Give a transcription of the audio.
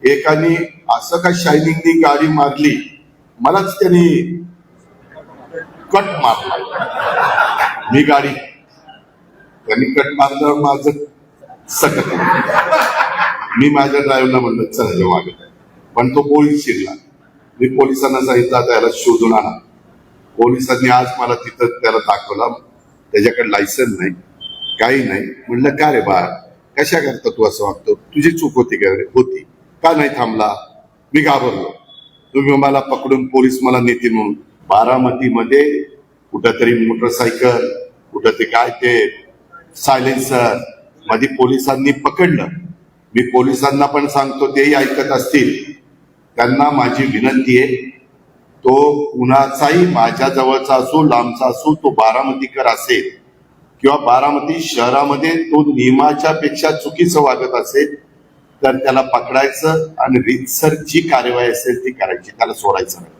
एकाने असं का शायनिंगनी गाडी मारली, मलाच त्यांनी कट मारला. मी गाडी, त्यांनी कट मारल्यावर माझं सकत. मी माझ्या ड्रायव्हरला म्हणलं चल मागे, पण तो पोलीस शिरला. मी पोलिसांना सांगितलं त्याला शोधून आणा. पोलिसांनी आज मला तिथं त्याला दाखवला, त्याच्याकडे लायसन नाही, काही नाही. म्हणलं का रे बा, कशा करता तू असं वागतो, तुझी चूक होती का? होती. का नाही थांबला? मी घाबरलो. तुम्ही मला पकडून पोलीस मला नेतील म्हणून. बारामतीमध्ये कुठंतरी मोटरसायकल, कुठं ते काय ते सायलेन्सर मध्ये पोलिसांनी पकडलं. मी पोलिसांना पण सांगतो, तेही ऐकत असतील, त्यांना माझी विनंती आहे, तो कुणाचाही माझ्या जवळचा असो लांबचा असो, तो बारामतीकर असेल किंवा बारामती शहरामध्ये तो नियमाच्या पेक्षा चुकीचं वागत असेल तर त्याला पकडायचं आणि रीतसर जी कार्यवाही असेल ती करायची, त्याला सोडायचं नाही.